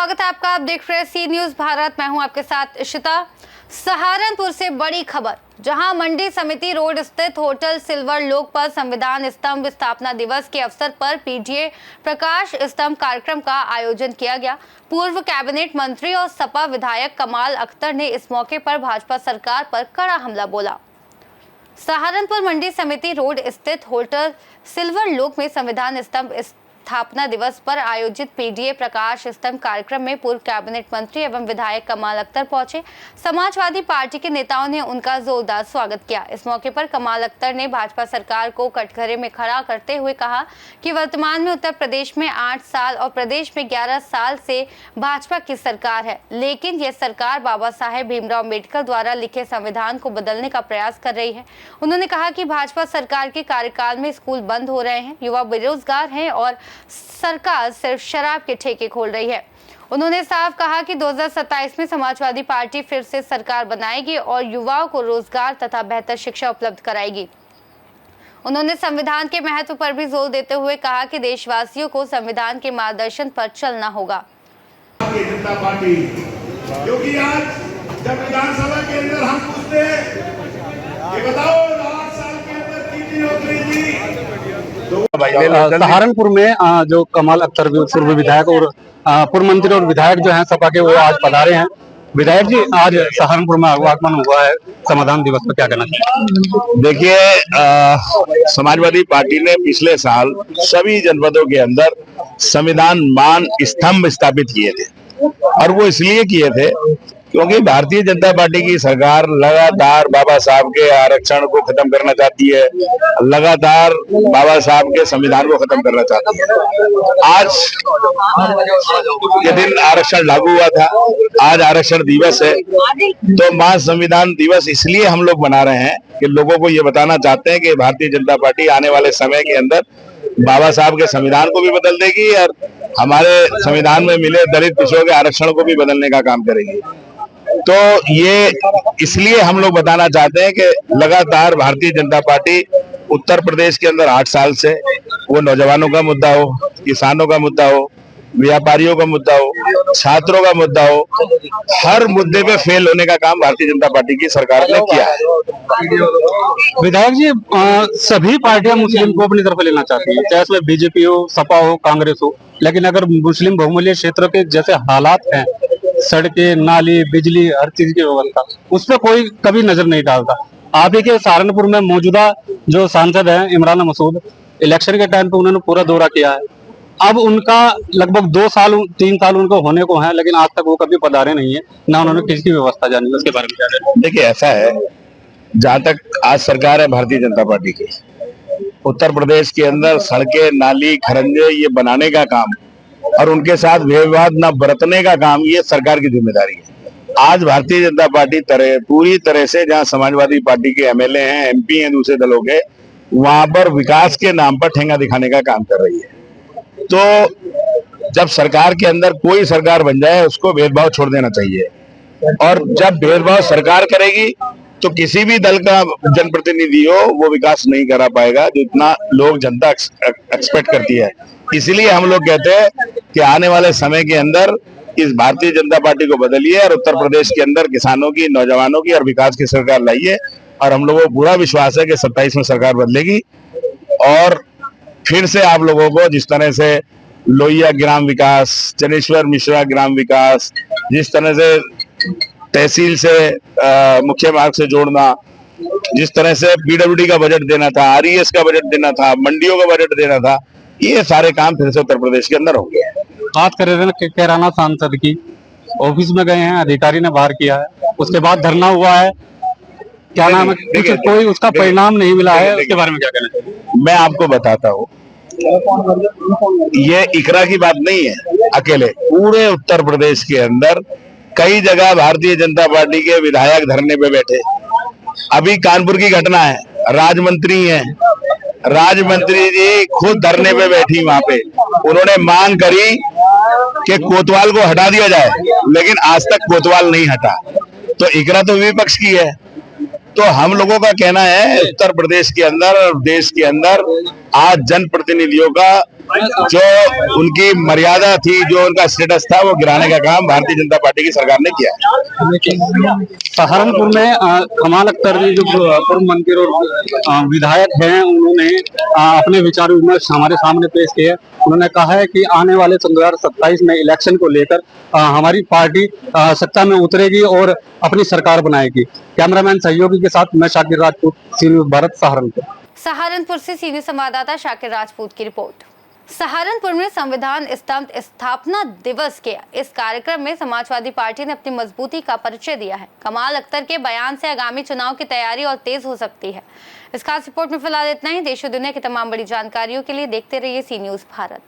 स्वागत है आपका। आप देख रहे हैं सी न्यूज भारत। मैं हूं आपके साथ इशिता। सहारनपुर से बड़ी खबर, जहां मंडी समिति रोड स्थित होटल सिल्वर लोक पर संविधान स्तंभ स्थापना दिवस के अवसर पर पीडीए प्रकाश स्तंभ कार्यक्रम का आयोजन किया गया। पूर्व कैबिनेट मंत्री और सपा विधायक कमाल अख्तर ने इस मौके पर भाजपा सरकार पर कड़ा हमला बोला। सहारनपुर मंडी समिति रोड स्थित होटल सिल्वर लोक में संविधान स्तंभ स्थापना दिवस पर आयोजित पीडीए प्रकाश स्तंभ कार्यक्रम में पूर्व कैबिनेट मंत्री एवं विधायक कमाल अख्तर पहुंचे। समाजवादी पार्टी के नेताओं ने उनका जोरदार स्वागत किया। इस मौके पर कमाल अख्तर ने भाजपा सरकार को कटघरे में खड़ा करते हुए कहा कि वर्तमान में उत्तर प्रदेश में 8 साल और प्रदेश में 11 साल से भाजपा की सरकार है, लेकिन यह सरकार बाबा साहेब भीमराव अम्बेडकर द्वारा लिखे संविधान को बदलने का प्रयास कर रही है। उन्होंने कहा कि भाजपा सरकार के कार्यकाल में स्कूल बंद हो रहे हैं, युवा बेरोजगार हैं और सरकार सिर्फ शराब के ठेके खोल रही है। उन्होंने साफ कहा कि 2027 में समाजवादी पार्टी फिर से सरकार बनाएगी और युवाओं को रोजगार तथा बेहतर शिक्षा उपलब्ध कराएगी। उन्होंने संविधान के महत्व पर भी जोर देते हुए कहा कि देशवासियों को संविधान के मार्गदर्शन पर चलना होगा। भारतीय जनता पार्टी, क्योंकि आज जब विधानसभा के अंदर हम पूछते हैं कि बताओ 8 साल के अंदर कितनी नौकरी दी, सहारनपुर में जो कमाल अख्तर पूर्व विधायक और पूर्व मंत्री और विधायक जो हैं सपा के, वो आज पधारे हैं। विधायक जी, आज सहारनपुर में आगमन हुआ है संविधान दिवस पर, क्या कहना चाहिए? देखिए, समाजवादी पार्टी ने पिछले साल सभी जनपदों के अंदर संविधान मान स्तंभ स्थापित किए थे, और वो इसलिए किए थे क्योंकि भारतीय जनता पार्टी की सरकार लगातार बाबा साहब के आरक्षण को खत्म करना चाहती है, लगातार बाबा साहब के संविधान को खत्म करना चाहती है। आज ये दिन आरक्षण लागू हुआ था, आज आरक्षण दिवस है, तो महा संविधान दिवस इसलिए हम लोग मना रहे हैं कि लोगों को ये बताना चाहते हैं कि भारतीय जनता पार्टी आने वाले समय के अंदर बाबा साहब के संविधान को भी बदल देगी और हमारे संविधान में मिले दलित पिछड़ों के आरक्षण को भी बदलने का काम करेगी। तो ये इसलिए हम लोग बताना चाहते हैं कि लगातार भारतीय जनता पार्टी उत्तर प्रदेश के अंदर 8 साल से, वो नौजवानों का मुद्दा हो, किसानों का मुद्दा हो, व्यापारियों का मुद्दा हो, छात्रों का मुद्दा हो, हर मुद्दे पे फेल होने का काम भारतीय जनता पार्टी की सरकार ने किया है। विधायक जी, सभी पार्टियां मुस्लिम को अपनी तरफ लेना चाहती है, चाहे उसमें बीजेपी हो, सपा हो, कांग्रेस हो, लेकिन अगर मुस्लिम बहुमूल्य क्षेत्र के जैसे हालात हैं, सड़कें, नाली, बिजली, हर चीज की व्यवस्था, उस पर कोई कभी नजर नहीं डालता। आप ही के सहारनपुर में मौजूदा जो सांसद हैं इमरान मसूद, इलेक्शन के टाइम पे उन्होंने पूरा दौरा किया है। अब उनका लगभग 2 साल 3 साल उनको होने को है, लेकिन आज तक वो कभी पधारे नहीं है, ना उन्होंने किसी व्यवस्था जानी। उसके बारे में क्या कहना? देखिए, ऐसा है, जहां तक आज सरकार है भारतीय जनता पार्टी की, उत्तर प्रदेश के अंदर सड़कें, नाली, खरंजे ये बनाने का काम और उनके साथ विवाद न बरतने का काम, ये सरकार की जिम्मेदारी है। आज भारतीय जनता पार्टी पूरी तरह से, जहां समाजवादी पार्टी के एमएलए हैं, एमपी हैं दूसरे दलों के, वहां पर विकास के नाम पर ठेंगा दिखाने का काम कर रही है। तो जब सरकार के अंदर कोई सरकार बन जाए, उसको भेदभाव छोड़ देना चाहिए, और जब भेदभाव सरकार करेगी तो किसी भी दल का जनप्रतिनिधि हो, वो विकास नहीं करा पाएगा जितना लोग जनता एक्सपेक्ट करती है। इसलिए हम लोग कहते हैं कि आने वाले समय के अंदर इस भारतीय जनता पार्टी को बदलिए और उत्तर प्रदेश के अंदर किसानों की, नौजवानों की और विकास की सरकार लाइए, और हम लोगों को पूरा विश्वास है कि 27 में सरकार बदलेगी। और फिर से आप लोगों को जिस तरह से लोहिया ग्राम विकास, जनेश्वर मिश्रा ग्राम विकास, जिस तरह से तहसील से मुख्य मार्ग से जोड़ना, जिस तरह से पीडब्ल्यूडी का बजट देना था, आरईएस का बजट देना था, मंडियों का बजट देना था, ये सारे काम फिर से उत्तर प्रदेश के अंदर होंगे। बात कर रहे थे कैराना सांसद की, ऑफिस में गए हैं, अधिकारी ने बाहर किया है, उसके बाद धरना हुआ है, क्या नाम है, कोई उसका परिणाम नहीं मिला है, उसके बारे में क्या कहना चाहिए? मैं आपको बताता हूँ, ये इकरा की बात नहीं है अकेले, पूरे उत्तर प्रदेश के अंदर कई जगह भारतीय जनता पार्टी के विधायक धरने पे बैठे। अभी कानपुर की घटना है, राजमंत्री हैं, राजमंत्री जी खुद धरने पे बैठी, वहां पे उन्होंने मांग करी कि कोतवाल को हटा दिया जाए, लेकिन आज तक कोतवाल नहीं हटा। तो इकरा तो विपक्ष की है। तो हम लोगों का कहना है, उत्तर प्रदेश के अंदर और देश के अंदर आज जनप्रतिनिधियों का जो उनकी मर्यादा थी, जो उनका स्टेटस था, वो गिराने का काम भारतीय जनता पार्टी की सरकार ने किया। सहारनपुर में कमाल अख्तर जी जो पूर्व मंत्री और विधायक हैं, उन्होंने अपने विचार विमर्श हमारे सामने पेश किए। उन्होंने कहा है कि आने वाले 2027 में इलेक्शन को लेकर हमारी पार्टी सत्ता में उतरेगी और अपनी सरकार बनाएगी। कैमरामैन सहयोगी के साथ मैं शाकिर राजपूत, सी न्यूज़ भारत, सहारनपुर। सहारनपुर से सी न्यूज़ संवाददाता शाकिर राजपूत की रिपोर्ट। सहारनपुर में संविधान स्तंभ स्थापना दिवस के इस कार्यक्रम में समाजवादी पार्टी ने अपनी मजबूती का परिचय दिया है। कमाल अख्तर के बयान से आगामी चुनाव की तैयारी और तेज हो सकती है। इस खास रिपोर्ट में फिलहाल इतना ही। देश और दुनिया की तमाम बड़ी जानकारियों के लिए देखते रहिए सी न्यूज़ भारत।